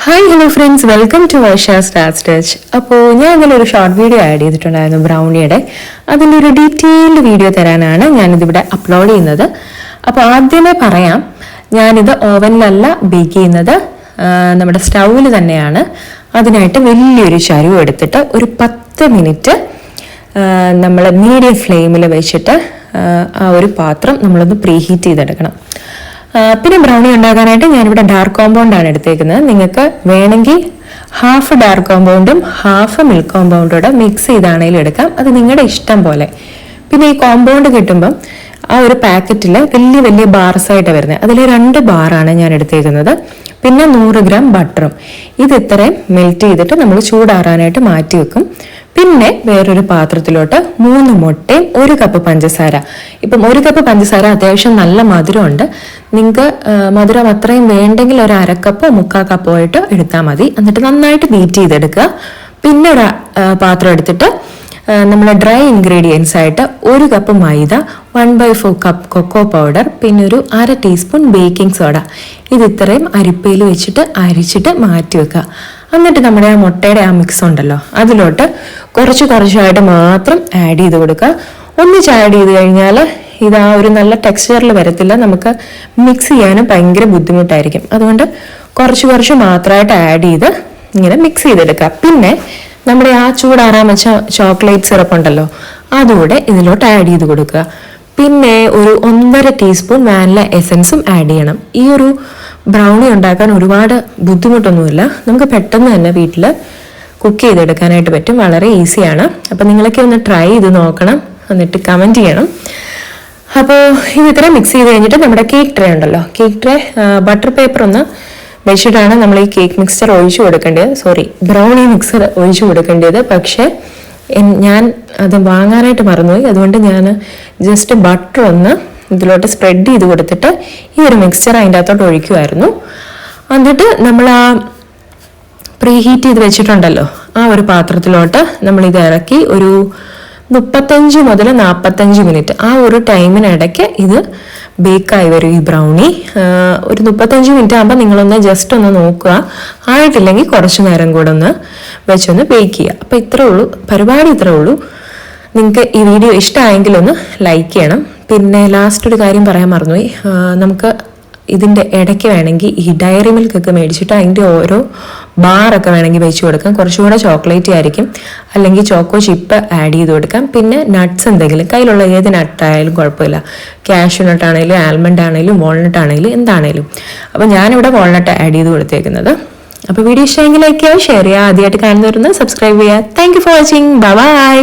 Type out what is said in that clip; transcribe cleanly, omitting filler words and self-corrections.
Hi hello friends, welcome to Varsha star touch. അപ്പോൾ ഞാൻ ഇന്നലെ ഒരു ഷോർട്ട് വീഡിയോ ആഡ് ചെയ്തിട്ടുണ്ടായിരുന്നു ബ്രൗണിയുടെ. അതിൻ്റെ ഒരു ഡീറ്റെയിൽഡ് വീഡിയോ തരാനാണ് ഞാനിതിവിടെ അപ്ലോഡ് ചെയ്യുന്നത്. അപ്പോൾ ആദ്യമേ പറയാം, ഞാനിത് ഓവനിലല്ല ബേക്ക് ചെയ്യുന്നത്, നമ്മുടെ സ്റ്റൗവിൽ തന്നെയാണ്. അതിനായിട്ട് വലിയൊരു ചരുവ് എടുത്തിട്ട് ഒരു 10 മിനിറ്റ് നമ്മൾ മീഡിയം ഫ്ലെയിമിൽ വെച്ചിട്ട് ആ ഒരു പാത്രം നമ്മളൊന്ന് പ്രീഹീറ്റ് ചെയ്തെടുക്കണം. പിന്നെ ബ്രൗണി ഉണ്ടാക്കാനായിട്ട് ഞാനിവിടെ ഡാർക്ക് കോമ്പൗണ്ടാണ് എടുത്തേക്കുന്നത്. നിങ്ങൾക്ക് വേണമെങ്കിൽ ഹാഫ് ഡാർക്ക് കോമ്പൗണ്ടും ഹാഫ് മിൽക്ക് കോമ്പൗണ്ടോടെ മിക്സ് ചെയ്താണെങ്കിലും എടുക്കാം, അത് നിങ്ങളുടെ ഇഷ്ടം പോലെ. പിന്നെ ഈ കോമ്പൗണ്ട് കിട്ടുമ്പം ആ ഒരു പാക്കറ്റിൽ വലിയ വലിയ ബാർസ് ആയിട്ട് വരുന്നത്, അതിൽ 2 ബാറാണ് ഞാൻ എടുത്തേക്കുന്നത്. പിന്നെ 100 ഗ്രാം ബട്ടറും. ഇത് ഇത്രയും മെൽറ്റ് ചെയ്തിട്ട് നമ്മൾ ചൂടാറാനായിട്ട് മാറ്റി വെക്കും. പിന്നെ വേറൊരു പാത്രത്തിലോട്ട് 3 മുട്ടയും 1 കപ്പ് പഞ്ചസാര. ഇപ്പം 1 കപ്പ് പഞ്ചസാര അത്യാവശ്യം നല്ല മധുരമുണ്ട്. നിങ്ങൾക്ക് മധുരം അത്രയും വേണ്ടെങ്കിൽ ഒരു 1/2 കപ്പോ 3/4 കപ്പോ ആയിട്ട് എടുത്താൽ മതി. എന്നിട്ട് നന്നായിട്ട് ബീറ്റ് ചെയ്തെടുക്കുക. പിന്നെ ഒരു പാത്രം എടുത്തിട്ട് നമ്മൾ ഡ്രൈ ഇൻഗ്രീഡിയൻസ് ആയിട്ട് 1 കപ്പ് മൈദ, 1/4 കപ്പ് കൊക്കോ പൗഡർ, പിന്നെ ഒരു 1/2 ടീസ്പൂൺ ബേക്കിംഗ് സോഡ, ഇത് ഇത്രയും അരിപ്പയിൽ വെച്ചിട്ട് അരിച്ചിട്ട് മാറ്റി വെക്കുക. എന്നിട്ട് നമ്മുടെ ആ മുട്ടയുടെ ആ മിക്സ് ഉണ്ടല്ലോ, അതിലോട്ട് കുറച്ചായിട്ട് മാത്രം ആഡ് ചെയ്ത് കൊടുക്കുക. ഒന്നിച്ച് ആഡ് ചെയ്ത് കഴിഞ്ഞാൽ ഇത് ആ ഒരു നല്ല ടെക്സ്ചറിൽ വരത്തില്ല, നമുക്ക് മിക്സ് ചെയ്യാനും ഭയങ്കര ബുദ്ധിമുട്ടായിരിക്കും. അതുകൊണ്ട് കുറച്ച് മാത്രമായിട്ട് ആഡ് ചെയ്ത് ഇങ്ങനെ മിക്സ് ചെയ്തെടുക്കുക. പിന്നെ നമ്മുടെ ആ ചൂടാറാൻ വെച്ച ചോക്ലേറ്റ് സിറപ്പ് ഉണ്ടല്ലോ, അതുകൂടെ ഇതിലോട്ട് ആഡ് ചെയ്ത് കൊടുക്കുക. പിന്നെ ഒരു 1.5 ടീസ്പൂൺ വാനില എസൻസും ആഡ് ചെയ്യണം. ഈ ഒരു ബ്രൗണി ഉണ്ടാക്കാൻ ഒരുപാട് ബുദ്ധിമുട്ടൊന്നുമില്ല, നമുക്ക് പെട്ടെന്ന് തന്നെ വീട്ടിൽ കുക്ക് ചെയ്തെടുക്കാനായിട്ട് പറ്റും, വളരെ ഈസിയാണ്. അപ്പം നിങ്ങളൊക്കെ ഒന്ന് ട്രൈ ചെയ്ത് നോക്കണം, എന്നിട്ട് കമൻറ്റ് ചെയ്യണം. അപ്പോൾ ഇത് ഇത്രയും മിക്സ് ചെയ്ത് കഴിഞ്ഞിട്ട് നമ്മുടെ കേക്ക് ട്രേ ഉണ്ടല്ലോ, കേക്ക് ട്രേ ബട്ടർ പേപ്പർ ഒന്ന് വെച്ചിട്ടാണ് നമ്മൾ ഈ കേക്ക് മിക്സ്ചർ ഒഴിച്ചു കൊടുക്കേണ്ടത്, ബ്രൗണി മിക്സർ ഒഴിച്ചു കൊടുക്കേണ്ടത്. പക്ഷേ ഞാൻ അത് വാങ്ങാനായിട്ട് മറന്നുപോയി. അതുകൊണ്ട് ഞാൻ ജസ്റ്റ് ബട്ടർ ഒന്ന് ഇതിലോട്ട് സ്പ്രെഡ് ചെയ്ത് കൊടുത്തിട്ട് ഈ ഒരു മിക്സ്ചർ അതിൻ്റെ അകത്തോട്ട് ഒഴിക്കുമായിരുന്നു. എന്നിട്ട് നമ്മൾ ആ പ്രീ ഹീറ്റ് ചെയ്ത് വെച്ചിട്ടുണ്ടല്ലോ, ആ ഒരു പാത്രത്തിലോട്ട് നമ്മളിത് ഇറക്കി ഒരു 35 മുതൽ 45 മിനിറ്റ് ആ ഒരു ടൈമിനിടയ്ക്ക് ഇത് ബേക്കായി വരും ഈ ബ്രൗണി. ഒരു 35 മിനിറ്റ് ആകുമ്പോൾ നിങ്ങളൊന്ന് ജസ്റ്റ് ഒന്ന് നോക്കുക, ആയിട്ടില്ലെങ്കിൽ കുറച്ച് നേരം കൂടെ ഒന്ന് വെച്ചൊന്ന് ബേക്ക് ചെയ്യുക. അപ്പോൾ ഇത്രേ ഉള്ളൂ പരിപാടി, ഇത്രേ ഉള്ളൂ. നിങ്ങൾക്ക് ഈ വീഡിയോ ഇഷ്ടമായെങ്കിൽ ഒന്ന് ലൈക്ക് ചെയ്യണം. പിന്നെ ലാസ്റ്റ് ഒരു കാര്യം പറയാൻ മറന്നുപോയി, നമുക്ക് ഇതിൻ്റെ ഇടയ്ക്ക് വേണമെങ്കിൽ ഈ ഡയറി മിൽക്കൊക്കെ മേടിച്ചിട്ട് അതിൻ്റെ ഓരോ ബാറൊക്കെ വേണമെങ്കിൽ വെച്ച് കൊടുക്കാം, കുറച്ചുകൂടെ ചോക്ലേറ്റ് ആയിരിക്കും. അല്ലെങ്കിൽ ചോക്കോ ചിപ്പ് ആഡ് ചെയ്ത് കൊടുക്കാം. പിന്നെ നട്ട്സ് എന്തെങ്കിലും കയ്യിലുള്ള ഏത് നട്ടായാലും കുഴപ്പമില്ല, കാഷ്യൂ നട്ട് ആണെങ്കിലും ആൽമണ്ട് ആണെങ്കിലും വാൾനട്ട് ആണെങ്കിലും എന്താണേലും. അപ്പോൾ ഞാനിവിടെ വാൾനട്ട് ആഡ് ചെയ്ത് കൊടുത്തേക്കുന്നത്. അപ്പോൾ വീഡിയോ ഇഷ്ടമെങ്കിൽ ലൈക്ക് ചെയ്യുക, ഷെയർ ചെയ്യുക, ആദ്യമായിട്ട് കാണുന്നവരുന്ന് സബ്സ്ക്രൈബ് ചെയ്യുക. Thank you for watching, by.